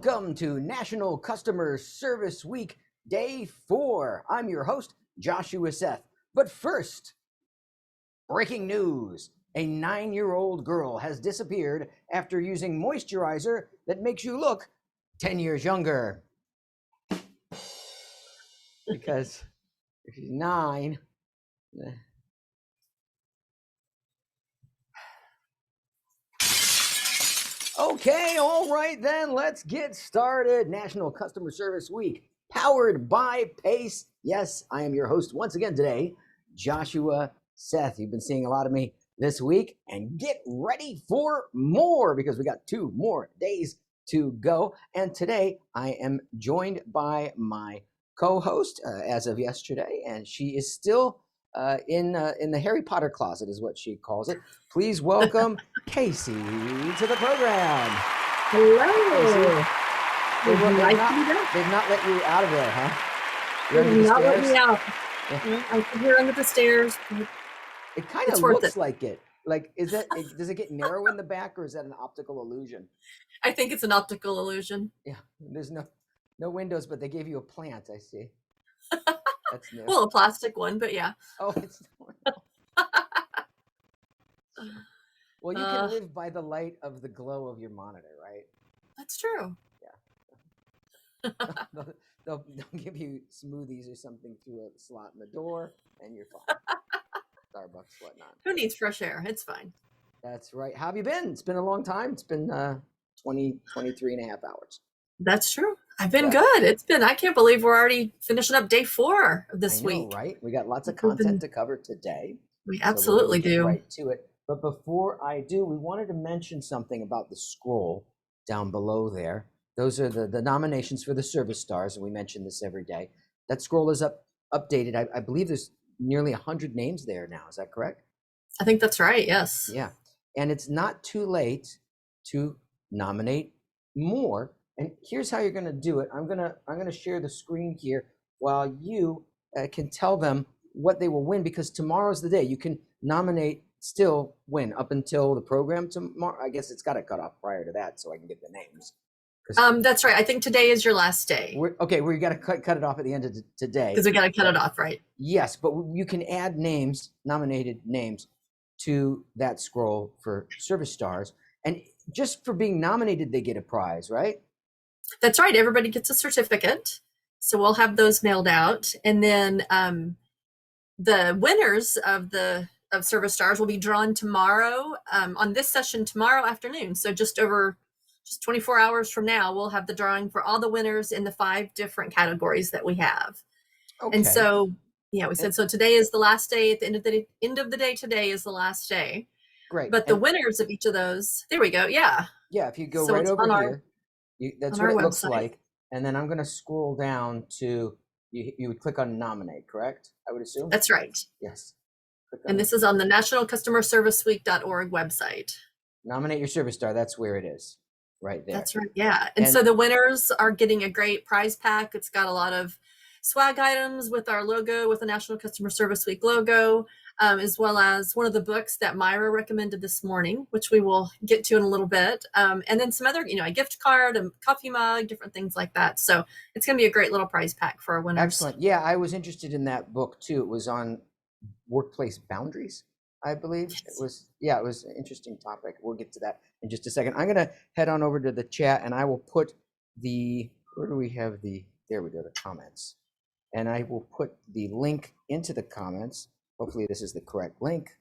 Welcome to National Customer Service Week, Day 4. I'm your host, Joshua Seth. But first, breaking news. A 9-year-old girl has disappeared after using moisturizer that makes you look 10 years younger. Because if she's 9... Okay, all right then, let's get started. National Customer Service Week, powered by Pace. Yes, I am your host once again today, Joshua Seth. You've been seeing a lot of me this week, and get ready for more because we got 2 more days to go. And today I am joined by my co-host as of yesterday, and she is still in the Harry Potter closet is what she calls it. Please welcome Casey to the program. Hello. They've not let you out of there, huh? They've not let me out. Yeah. I'm here under the stairs. It kind of looks like it. Like, does it get narrow in the back, or is that an optical illusion? I think it's an optical illusion. Yeah, there's no windows, but they gave you a plant, I see. That's new. Well, a plastic one, but yeah. Oh, it's well, you can live by the light of the glow of your monitor, right? That's true. Yeah. they'll give you smoothies or something through a slot in the door, and you're fine. Starbucks, whatnot. Who needs fresh air? It's fine. That's right. How have you been? It's been a long time. It's been 23 and a half hours. That's true. I've been good. I can't believe we're already finishing up day 4 of this week. Right? We got lots of content to cover today. We absolutely do. Right to it. But before I do, we wanted to mention something about the scroll down below there. Those are the nominations for the service stars, and we mention this every day. That scroll is updated. I believe there's nearly 100 names there now. Is that correct? I think that's right. Yes. Yeah. And it's not too late to nominate more. And here's how you're going to do it. I'm going to share the screen here while you can tell them what they will win, because tomorrow's the day. You can nominate, still win up until the program tomorrow. I guess it's got to cut off prior to that so I can get the names. That's right. I think today is your last day. We got to cut it off at the end of today. Because we got to cut it off, right? Yes, but you can add names, nominated names, to that scroll for Service Stars. And just for being nominated, they get a prize, right? That's right. Everybody gets a certificate. So we'll have those mailed out. And then the winners of Service Stars will be drawn tomorrow on this session tomorrow afternoon. So just 24 hours from now, we'll have the drawing for all the winners in the 5 different categories that we have. Okay. And so, yeah, we said, so today is the last day. At the end of the day, today is the last day. Great. But the winners of each of those, there we go. Yeah. Yeah, if you go right over here, that's what it looks like. And then I'm going to scroll down to, you would click on nominate, correct? I would assume? That's right. Yes. And this is on the nationalcustomerserviceweek.org website. Nominate your service star. That's where it is, right there. That's right. Yeah. And so the winners are getting a great prize pack. It's got a lot of swag items with our logo, with the National Customer Service Week logo, as well as one of the books that Myra recommended this morning, which we will get to in a little bit. And then some other, a gift card, a coffee mug, different things like that. So it's going to be a great little prize pack for our winners. Excellent. Yeah, I was interested in that book too. It was on workplace boundaries, I believe. Yes. It was an interesting topic. We'll get to that in just a second. I'm going to head on over to the chat and I will put where do we have there we go, the comments. And I will put the link into the comments. Hopefully this is the correct link.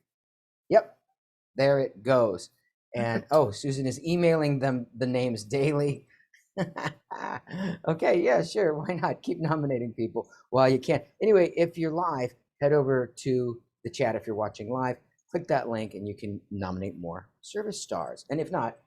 Yep, there it goes. And Susan is emailing them the names daily. Okay, yeah, sure. Why not? Keep nominating people while you can. Anyway, if you're live, head over to the chat. If you're watching live, click that link and you can nominate more service stars. And if not,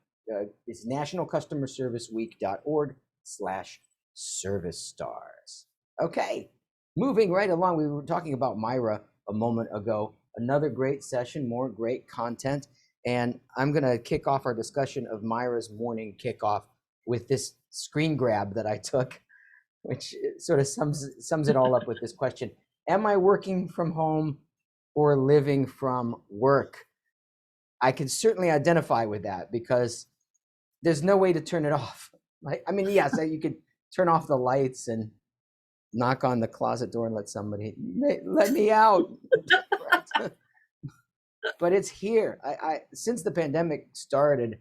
it's nationalcustomerserviceweek.org/service stars. Okay, moving right along. We were talking about Myra a moment ago. Another great session, more great content. And I'm going to kick off our discussion of Myra's morning kickoff with this screen grab that I took, which sort of sums it all up with this question. Am I working from home or living from work? I can certainly identify with that because there's no way to turn it off. Right? I mean, yes, you could turn off the lights and knock on the closet door and let me out. But it's here. I since the pandemic started,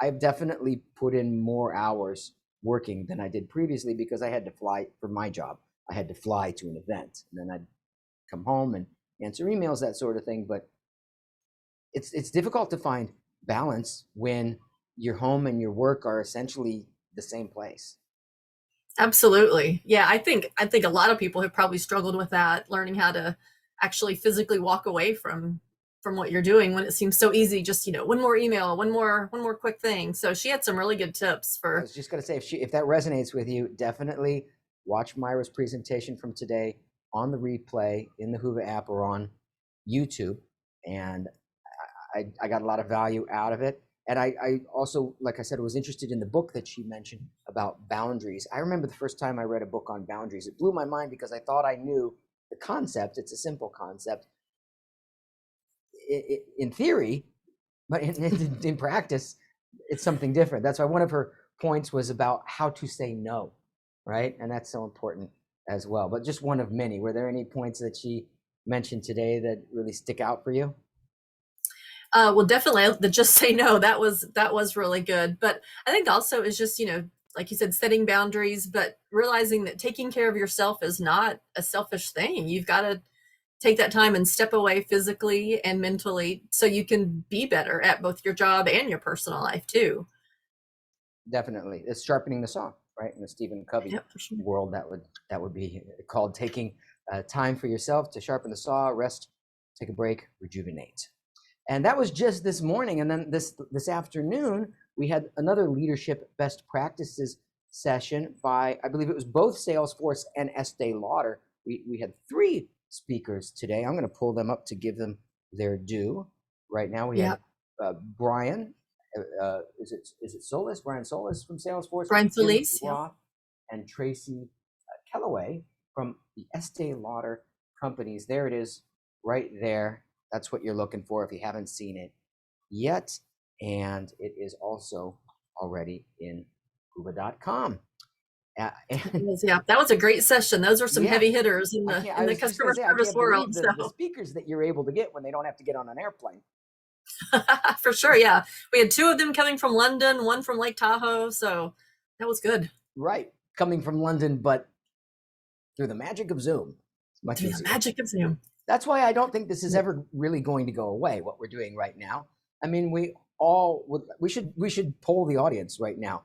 I've definitely put in more hours working than I did previously because I had to fly for my job. I had to fly to an event and then I'd come home and answer emails, that sort of thing. But it's difficult to find balance when your home and your work are essentially the same place. Absolutely. Yeah, I think a lot of people have probably struggled with that, learning how to actually physically walk away from what you're doing when it seems so easy. Just, one more email, one more quick thing. So she had some really good tips for. I was just going to say, if that resonates with you, definitely watch Myra's presentation from today on the replay in the Whova app or on YouTube. And I got a lot of value out of it. And I also, like I said, was interested in the book that she mentioned about boundaries. I remember the first time I read a book on boundaries. It blew my mind because I thought I knew the concept. It's a simple concept in theory, but in practice, it's something different. That's why one of her points was about how to say no, right? And that's so important as well. But just one of many. Were there any points that she mentioned today that really stick out for you? Well, definitely the just say no. That was really good. But I think also is just, like you said, setting boundaries, but realizing that taking care of yourself is not a selfish thing. You've got to take that time and step away physically and mentally so you can be better at both your job and your personal life too. Definitely. It's sharpening the saw, right? In the Stephen Covey world, that would be called taking time for yourself to sharpen the saw, rest, take a break, rejuvenate. And that was just this morning. And then this afternoon, we had another leadership best practices session by, I believe it was both Salesforce and Estee Lauder. We had 3 speakers today. I'm going to pull them up to give them their due. Right now we have Brian, is it Solis? Brian Solis from Salesforce. Brian Solis, Roth, and Tracy Kellaway from the Estee Lauder companies. There it is, right there. That's what you're looking for if you haven't seen it yet. And it is also already in Whova.com. Yeah, that was a great session. Those are some heavy hitters in the customer service world. The speakers that you're able to get when they don't have to get on an airplane. For sure, yeah. We had 2 of them coming from London, 1 from Lake Tahoe, so that was good. Right. Coming from London, but through the magic of Zoom, it's much Through the easier. magic of Zoom. That's why I don't think this is ever really going to go away, what we're doing right now. I mean, we should poll the audience right now.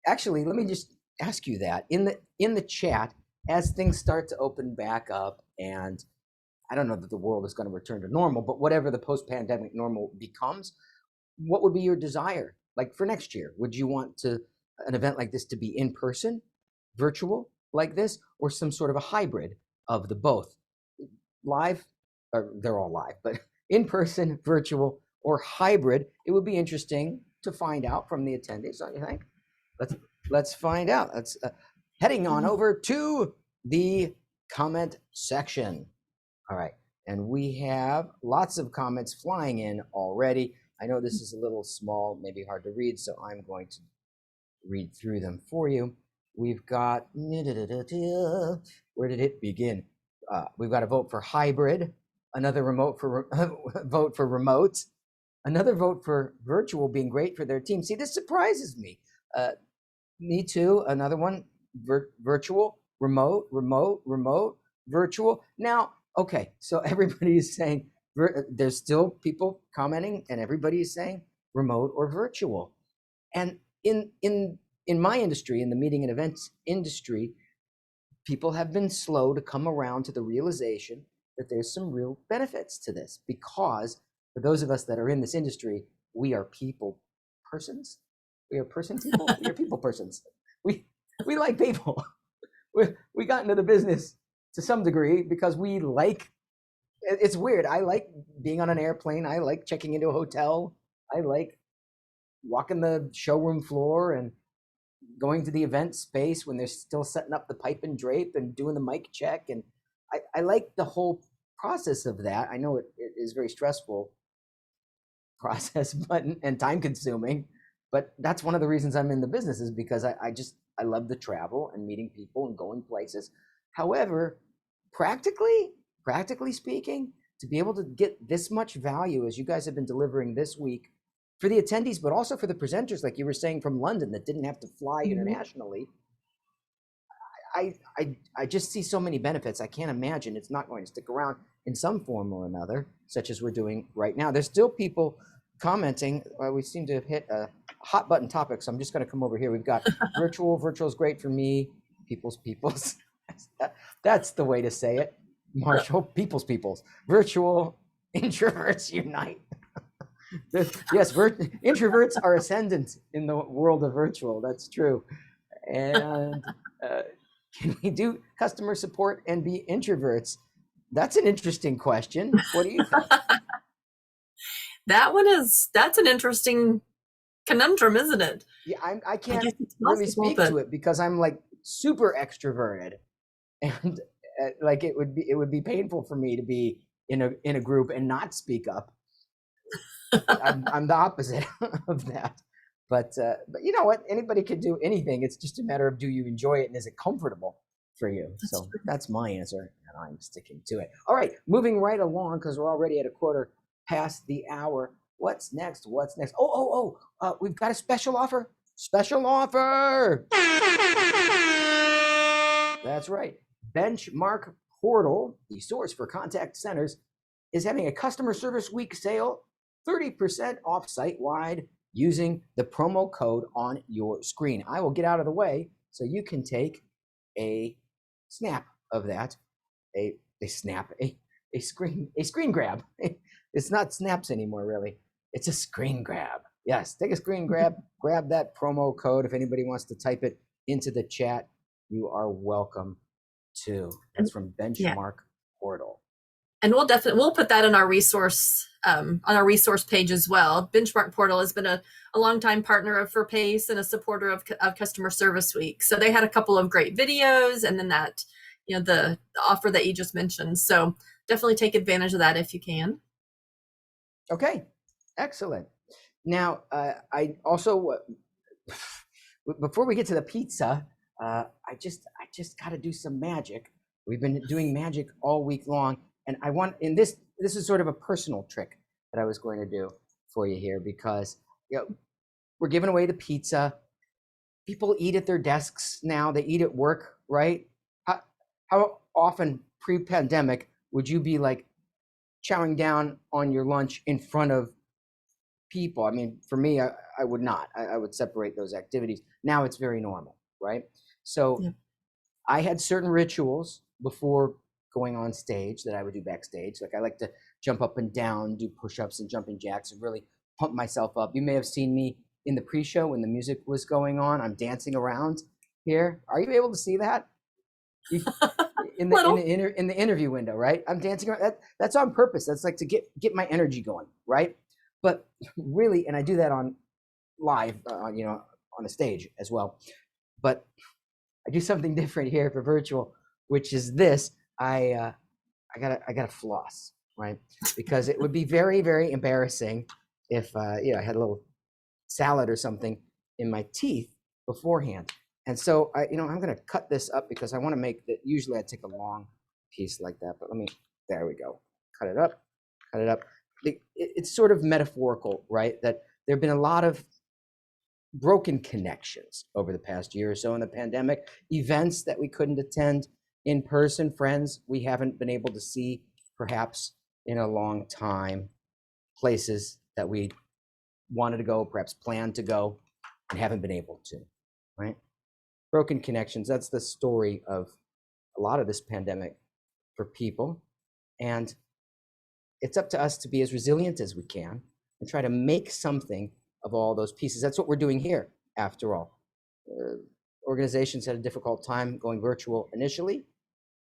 Actually, let me just ask you that in the chat, as things start to open back up, and I don't know that the world is going to return to normal, but whatever the post-pandemic normal becomes, what would be your desire like for next year? Would you want an event like this to be in person, virtual like this, or some sort of a hybrid of the both? Live, or they're all live, but in person, virtual, or hybrid? It would be interesting to find out from the attendees, don't you think? Let's find out. Let's heading on over to the comment section. All right, and we have lots of comments flying in already. I know this is a little small, maybe hard to read, so I'm going to read through them for you. We've got, where did it begin? We've got a vote for hybrid, another vote for remote, another vote for virtual being great for their team. See, this surprises me. Me too. Another one, virtual, remote, virtual. Now, okay, so everybody is saying, there's still people commenting, and everybody is saying remote or virtual. And in my industry, in the meeting and events industry, people have been slow to come around to the realization that there's some real benefits to this, because for those of us that are in this industry, we are people persons. We are people. We are people persons. We like people. We got into the business to some degree because we like. It's weird. I like being on an airplane. I like checking into a hotel. I like walking the showroom floor and going to the event space when they're still setting up the pipe and drape and doing the mic check. And I like the whole process of that. I know it is very stressful process, and time consuming, but that's one of the reasons I'm in the business, is because I love the travel and meeting people and going places. However, practically speaking, to be able to get this much value as you guys have been delivering this week for the attendees, but also for the presenters, like you were saying, from London, that didn't have to fly internationally. I just see so many benefits. I can't imagine it's not going to stick around in some form or another, such as we're doing right now. There's still people commenting. We seem to have hit a hot button topic, so I'm just going to come over here. We've got virtual. Virtual is great for me. People's. That's the way to say it. Marshall, people's. Virtual, introverts unite. Yes, introverts are ascendant in the world of virtual. That's true. And can we do customer support and be introverts? That's an interesting question. What do you think? That's an interesting conundrum, isn't it? Yeah, I can't really speak to it because I'm like super extroverted, and like it would be painful for me to be in a group and not speak up. I'm the opposite of that. But you know what? Anybody can do anything. It's just a matter of, do you enjoy it and is it comfortable for you? So that's my answer, and I'm sticking to it. All right, moving right along, because we're already at a quarter past the hour. What's next? We've got a special offer. Special offer. That's right. Benchmark Portal, the source for contact centers, is having a customer service week sale, 30% off site-wide, using the promo code on your screen. I will get out of the way so you can take a snap of that, a screen grab. It's not snaps anymore, really. It's a screen grab. Yes, take a screen grab, grab that promo code. If anybody wants to type it into the chat, you are welcome to. That's from Benchmark Portal. And we'll put that on our resource page as well. Benchmark Portal has been a longtime partner for PACE and a supporter of Customer Service Week. So they had a couple of great videos, and then that, the offer that you just mentioned. So definitely take advantage of that if you can. Okay, excellent. Now, I also, before we get to the pizza, I just got to do some magic. We've been doing magic all week long, and I want, this is sort of a personal trick that I was going to do for you here, because we're giving away the pizza. People eat at their desks now. They eat at work, right? How often pre-pandemic would you be like chowing down on your lunch in front of people? I mean, for me, I would not. I would separate those activities. Now it's very normal, right? So Yeah. I had certain rituals before going on stage that I would do backstage. Like I like to jump up and down, do push-ups and jumping jacks, and really pump myself up. You may have seen me in the pre-show when the music was going on. I'm dancing around here. Are you able to see that? In the interview window, right? I'm dancing around. That's on purpose. That's like to get my energy going, right? But really, and I do that on live, on a stage as well. But I do something different here for virtual, which is this. I gotta floss, right? Because it would be very, very embarrassing if I had a little salad or something in my teeth beforehand. And so I'm gonna cut this up because I want to make that. Usually I take a long piece like that, but there we go. Cut it up. It's sort of metaphorical, right? That there have been a lot of broken connections over the past year or so in the pandemic, events that we couldn't attend in person, friends we haven't been able to see perhaps in a long time, places that we wanted to go, perhaps planned to go, and haven't been able to, right? Broken connections, that's the story of a lot of this pandemic for people. And it's up to us to be as resilient as we can and try to make something of all those pieces. That's what we're doing here, after all. Organizations had a difficult time going virtual initially,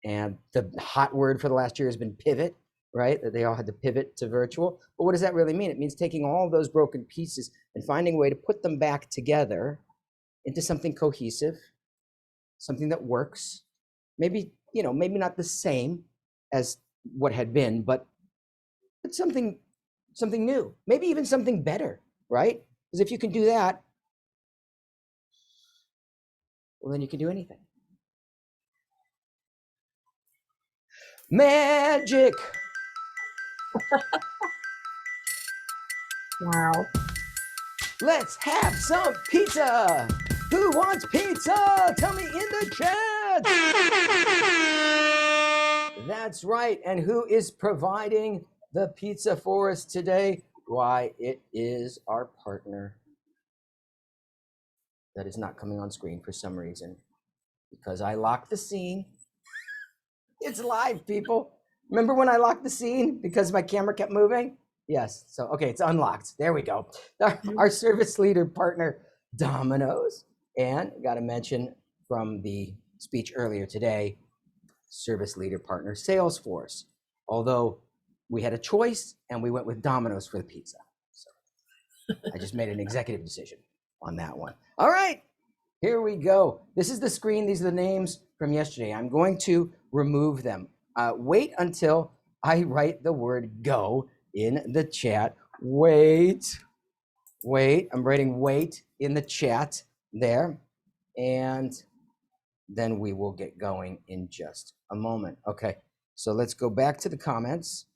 and the hot word for the last year has been pivot, right? That they all had to pivot to virtual. But what does that really mean? It means taking all those broken pieces and finding a way to put them back together into something cohesive, something that works. Maybe not the same as what had been, but something new, maybe even something better, right? Because if you can do that, well, then you can do anything. Magic. Wow. Let's have some pizza. Who wants pizza? Tell me in the chat. That's right. And who is providing the pizza for us today? Why, it is our partner. That is not coming on screen for some reason, because I locked the scene. It's live, people. Remember when I locked the scene because my camera kept moving? Yes. So, okay, it's unlocked. There we go. Our service leader partner, Domino's. And got to mention from the speech earlier today, service leader partner, Salesforce. Although we had a choice and we went with Domino's for the pizza. So I just made an executive decision on that one. All right, here we go. This is the screen. These are the names from yesterday. I'm going to remove them. Wait until I write the word go in the chat. Wait. I'm writing wait in the chat there. And then we will get going in just a moment. Okay, so let's go back to the comments.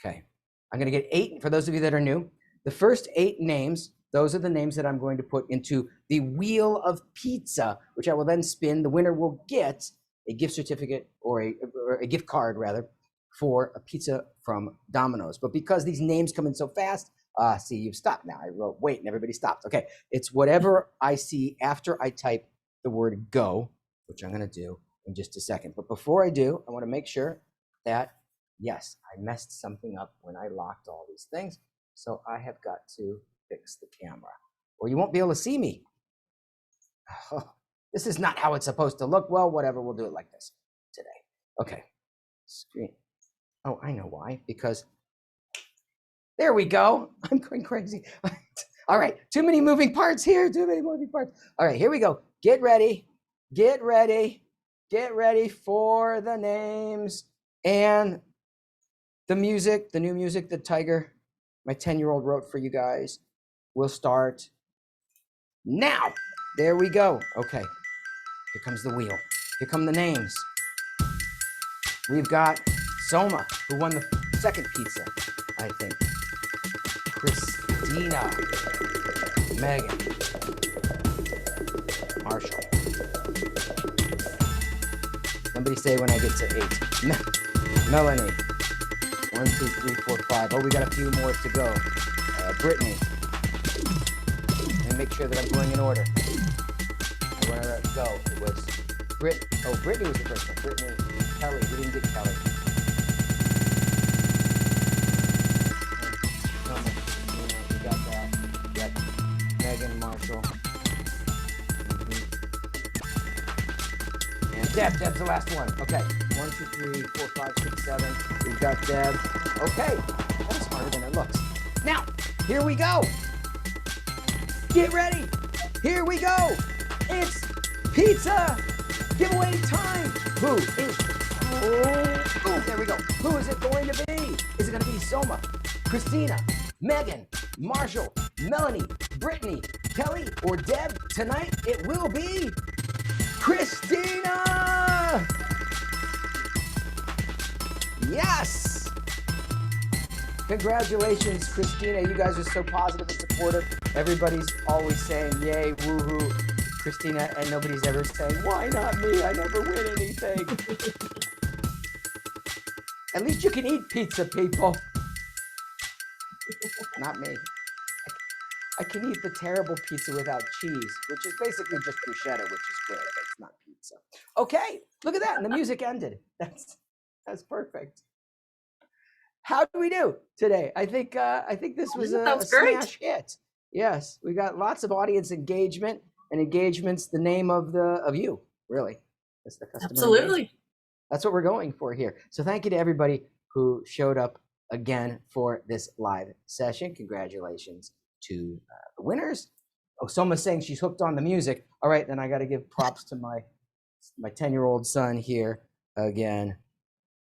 Okay, I'm going to get 8 for those of you that are new. The first 8 names, those are the names that I'm going to put into the wheel of pizza, which I will then spin. The winner will get a gift certificate or a gift card, rather, for a pizza from Domino's. But because these names come in so fast, see, you've stopped now. I wrote wait and everybody stopped. Okay, it's whatever I see after I type the word go, which I'm going to do in just a second. But before I do, I want to make sure that, yes, I messed something up when I locked all these things. So I have got to fix the camera, or you won't be able to see me. Oh, this is not how it's supposed to look. Well, whatever, we'll do it like this today. Okay, screen. Oh, I know why, because there we go. I'm going crazy. All right, too many moving parts here, All right, here we go. Get ready for the names and the music, the new music that Tiger, my 10-year-old, wrote for you guys. We'll start now. There we go. Okay, here comes the wheel. Here come the names. We've got Soma, who won the second pizza, I think. Christina, Megan, Marshall. Somebody say when I get to 8. Melanie. 1, 2, 3, 4, 5. Oh, we got a few more to go. Brittany. And make sure that I'm going in order. I want to go. It was Brittany was the first one. Brittany, Kelly. We didn't get Kelly. We got that. Yep. Megan, Marshall. And Deb's the last one. Okay. 1, 2, 3, 4, 5, 6, 7. We've got Deb. Okay. That's harder than it looks. Now, here we go. Get ready. Here we go. It's pizza giveaway time. Who is? Oh, there we go. Who is it going to be? Is it going to be Soma, Christina, Megan, Marshall, Melanie, Brittany, Kelly, or Deb? Tonight it will be Christina. Yes. Congratulations, Christina. You guys are so positive and supportive. Everybody's always saying, yay, woohoo, Christina, and nobody's ever saying, why not me? I never win anything. At least you can eat pizza, people. Not me. I can eat the terrible pizza without cheese, which is basically just bruschetta, which is good, but it's not pizza. Okay, look at that, and the music ended. That's perfect. How do we do today? I think this was a smash hit. Yes, we got lots of audience engagement, and engagement's the name of you, really. That's the customer. Absolutely. Engagement. That's what we're going for here. So thank you to everybody who showed up again for this live session. Congratulations to the winners. Oh, someone's saying she's hooked on the music. All right, then I got to give props to my 10-year-old son here again.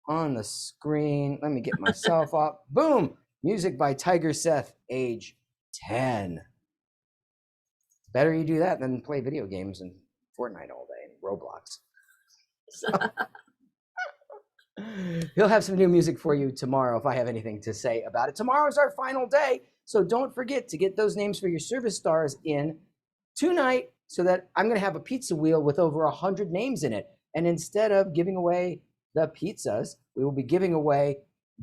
On the screen. Let me get myself up. Boom! Music by Tiger Seth, age 10. Better you do that than play video games and Fortnite all day and Roblox. So, he'll have some new music for you tomorrow if I have anything to say about it. Tomorrow's our final day, so don't forget to get those names for your service stars in tonight so that I'm going to have a pizza wheel with over 100 names in it. And instead of giving away the pizzas, we will be giving away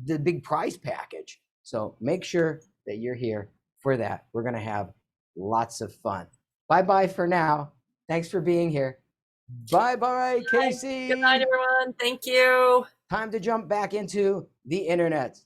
the big prize package. So make sure that you're here for that. We're going to have lots of fun. Bye-bye for now. Thanks for being here. Bye-bye, Casey. Good night, everyone. Thank you. Time to jump back into the internet.